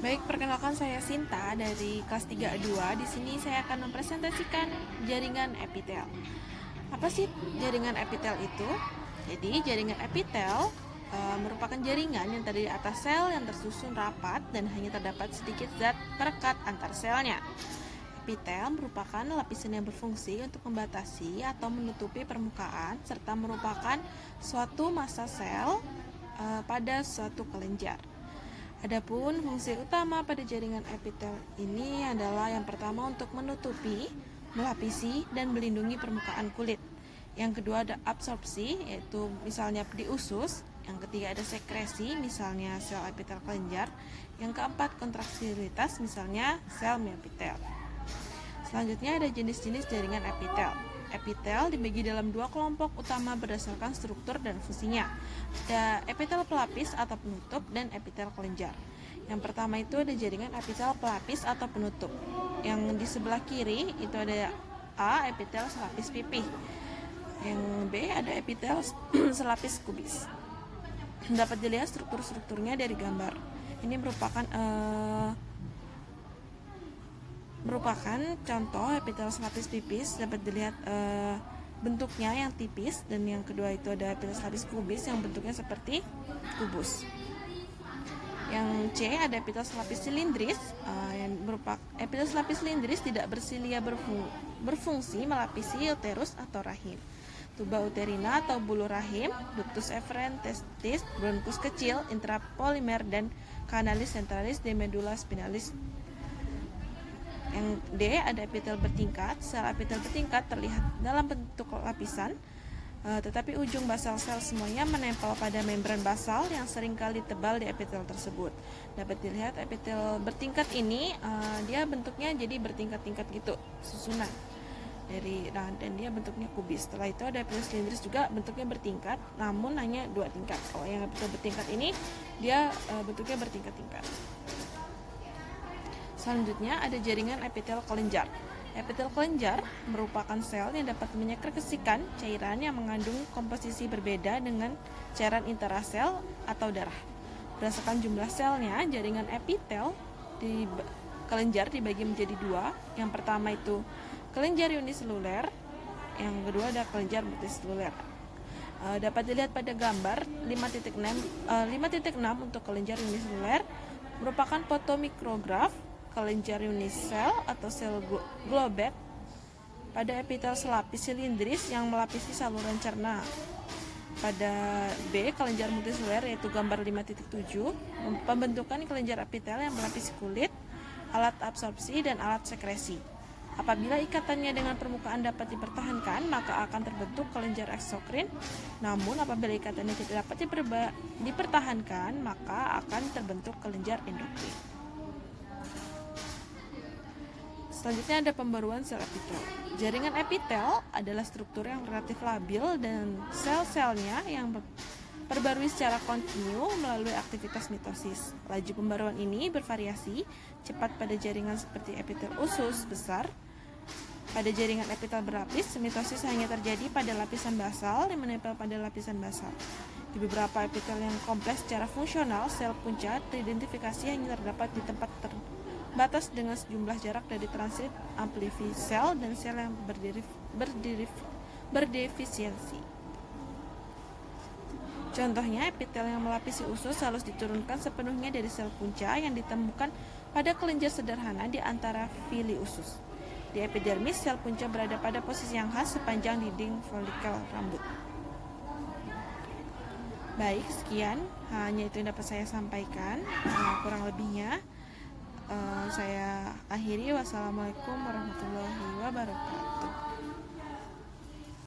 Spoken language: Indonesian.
Baik, perkenalkan saya Sinta dari kelas 3A2. Di sini saya akan mempresentasikan jaringan epitel. Apa sih jaringan epitel itu? Jadi, jaringan epitel merupakan jaringan yang terdiri atas sel yang tersusun rapat dan hanya terdapat sedikit zat perekat antar selnya. Epitel merupakan lapisan yang berfungsi untuk membatasi atau menutupi permukaan serta merupakan suatu massa sel pada suatu kelenjar. Adapun fungsi utama pada jaringan epitel ini adalah yang pertama untuk menutupi, melapisi, dan melindungi permukaan kulit. Yang kedua ada absorpsi, yaitu misalnya di usus. Yang ketiga ada sekresi, misalnya sel epitel kelenjar. Yang keempat kontraksilitas, misalnya sel mioepitel. Selanjutnya ada jenis-jenis jaringan epitel. Epitel dibagi dalam dua kelompok utama berdasarkan struktur dan fungsinya. Ada epitel pelapis atau penutup dan epitel kelenjar. Yang pertama itu ada jaringan epitel pelapis atau penutup. Yang di sebelah kiri itu ada A, epitel selapis pipih. Yang B ada epitel selapis kubis. Dapat dilihat struktur-strukturnya dari gambar. Ini merupakan contoh epitel selapis pipis. Dapat dilihat bentuknya yang tipis, dan yang kedua itu ada epitel selapis kubis yang bentuknya seperti kubus. Yang C ada epitel selapis silindris, yang berupa epitel selapis silindris tidak bersilia berfungsi melapisi uterus atau rahim, tuba uterina atau bulu rahim, ductus efferent, testis, bronkus kecil, intrapolimer, dan kanalis centralis de medulla spinalis. Yang D ada epitel bertingkat. Sel epitel bertingkat terlihat dalam bentuk lapisan, tetapi ujung basal sel semuanya menempel pada membran basal yang seringkali tebal di epitel tersebut. Dapat dilihat epitel bertingkat ini dia bentuknya jadi bertingkat-tingkat gitu, susunan dan dia bentuknya kubis. Setelah itu ada epitel silindris juga bentuknya bertingkat, namun hanya 2 tingkat. Yang epitel bertingkat ini dia bentuknya bertingkat-tingkat. Selanjutnya ada jaringan epitel kelenjar. Epitel kelenjar merupakan sel yang dapat menyekresikan cairan yang mengandung komposisi berbeda dengan cairan intrasel atau darah. Berdasarkan jumlah selnya, jaringan epitel di kelenjar dibagi menjadi 2. Yang pertama itu kelenjar uniseluler, yang kedua ada kelenjar multiseluler. Dapat dilihat pada gambar 5.6 untuk kelenjar uniseluler merupakan fotomikrograf kelenjar unisel atau sel globet pada epitel selapis silindris yang melapisi saluran cerna. Pada B, kelenjar multiseluler, yaitu gambar 5.7, pembentukan kelenjar epitel yang melapisi kulit, alat absorpsi, dan alat sekresi. Apabila ikatannya dengan permukaan dapat dipertahankan, maka akan terbentuk kelenjar eksokrin. Namun apabila ikatannya tidak dapat dipertahankan, maka akan terbentuk kelenjar endokrin. Selanjutnya ada pembaruan sel epitel. Jaringan epitel adalah struktur yang relatif labil dan sel-selnya yang perbarui secara kontinu melalui aktivitas mitosis. Laju pembaruan ini bervariasi, cepat pada jaringan seperti epitel usus besar. Pada jaringan epitel berlapis, mitosis hanya terjadi pada lapisan basal yang menempel pada lapisan basal. Di beberapa epitel yang kompleks secara fungsional, sel punca teridentifikasi hanya terdapat di tempat batas dengan sejumlah jarak dari transit amplifi sel dan sel yang berdefisiensi. Contohnya, epitel yang melapisi usus harus diturunkan sepenuhnya dari sel punca yang ditemukan pada kelenjar sederhana di antara fili usus. Di epidermis, sel punca berada pada posisi yang khas sepanjang dinding folikel rambut. Baik, sekian hanya itu yang dapat saya sampaikan. Kurang lebihnya saya akhiri. Wassalamualaikum warahmatullahi wabarakatuh.